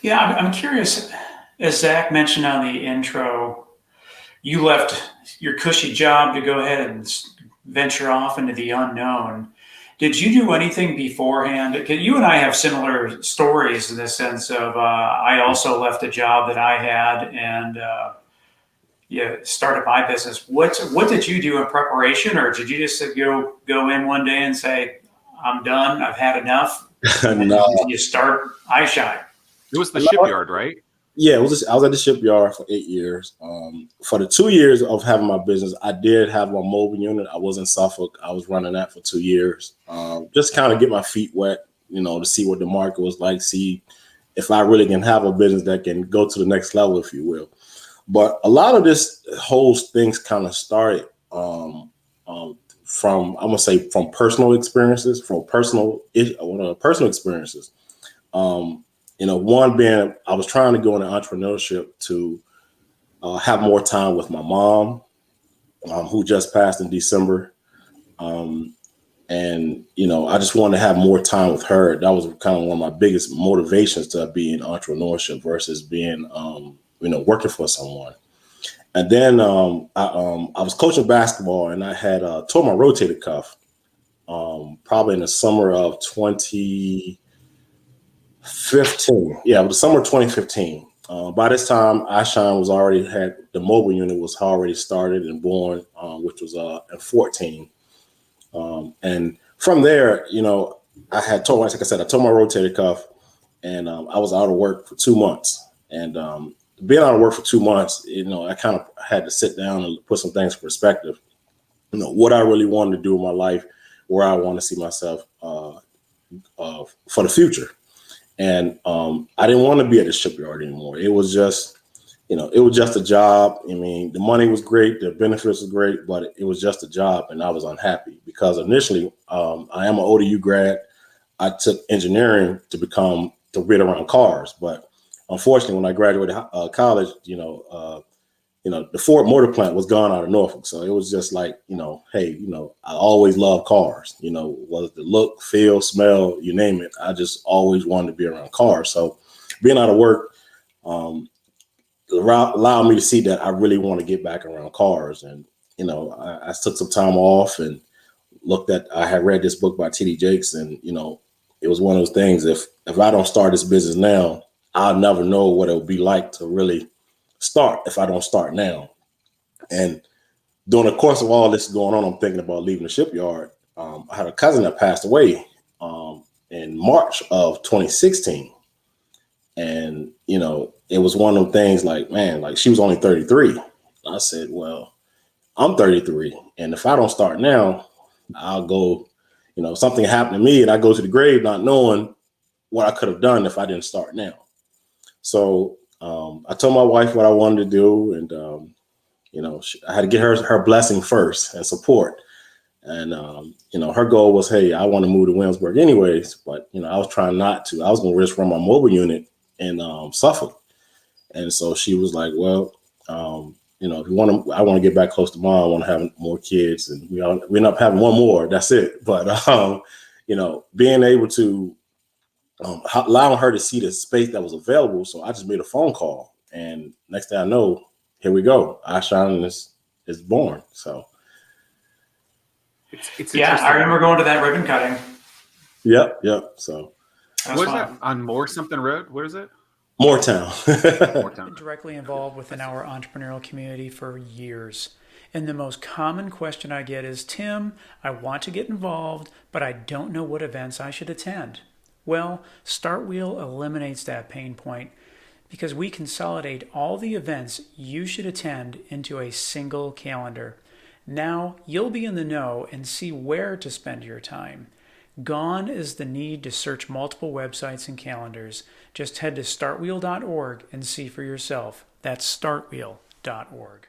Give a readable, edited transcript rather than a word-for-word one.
Yeah, I'm curious. As Zach mentioned on the intro, you left your cushy job to go ahead and venture off into the unknown. Did you do anything beforehand? 'Cause you and I have similar stories in the sense of I also left a job that I had and yeah, started my business. What did you do in preparation, or did you just go in one day and say, "I'm done. I've had enough," and then No, you start iShine? It was the no, shipyard, right? yeah, I was at the shipyard for 8 years. For the 2 years of having my business, I did have my mobile unit. I was in Suffolk. I was running that for 2 years, just kind of get my feet wet, to see what the market was like, see if I really can have a business that can go to the next level, if you will. But a lot of this whole things kind of started from I'm gonna say from personal experiences, from personal experiences. One being I was trying to go into entrepreneurship to have more time with my mom, who just passed in December. And I just wanted to have more time with her. That was kind of one of my biggest motivations to be in entrepreneurship versus being, working for someone. And then I was coaching basketball, and I had tore my rotator cuff probably in the summer of 2015. Yeah, it was the summer of 2015. By this time, iShine was already had the mobile unit was already started and born, which was in 14. And from there, I had told, like I said, I tore my rotator cuff, and I was out of work for 2 months. And being out of work for 2 months, I kind of had to sit down and put some things in perspective. What I really wanted to do in my life, where I want to see myself for the future. And I didn't want to be at the shipyard anymore. It was just, it was just a job. I mean, the money was great, the benefits were great, but it was just a job, and I was unhappy because initially, I am an ODU grad. I took engineering to be around cars, but unfortunately, when I graduated college, the Ford motor plant was gone out of Norfolk, so it was just like, hey, I always loved cars. Was the look, feel, smell, you name it. I just always wanted to be around cars. So being out of work allowed me to see that I really want to get back around cars, and I took some time off and I had read this book by T.D. Jakes, and it was one of those things. If I don't start this business now, I'll never know what it would be like to really start if I don't start now. And during the course of all this going on, I'm thinking about leaving the shipyard. I had a cousin that passed away in March of 2016. And, it was one of those things like, man, like she was only 33. I said, well, I'm 33. And if I don't start now, I'll go, something happened to me and I go to the grave not knowing what I could have done if I didn't start now. So I told my wife what I wanted to do, and I had to get her blessing first and support. And her goal was, hey, I want to move to Williamsburg anyways, but I was trying not to. I was going to risk run my mobile unit in Suffolk, and so she was like, well, if you want to, I want to get back close to mom. I want to have more kids, and we end up having one more. That's it. But being able to allowing her to see the space that was available. So I just made a phone call, and next thing I know, here we go. iShine is born. So It's Yeah, I remember going to that ribbon cutting. Yep. So what is that on Moore something road? What is it? Mooretown. Been directly involved within our entrepreneurial community for years. And the most common question I get is, Tim, I want to get involved, but I don't know what events I should attend. Well, StartWheel eliminates that pain point because we consolidate all the events you should attend into a single calendar. Now you'll be in the know and see where to spend your time. Gone is the need to search multiple websites and calendars. Just head to startwheel.org and see for yourself. That's startwheel.org.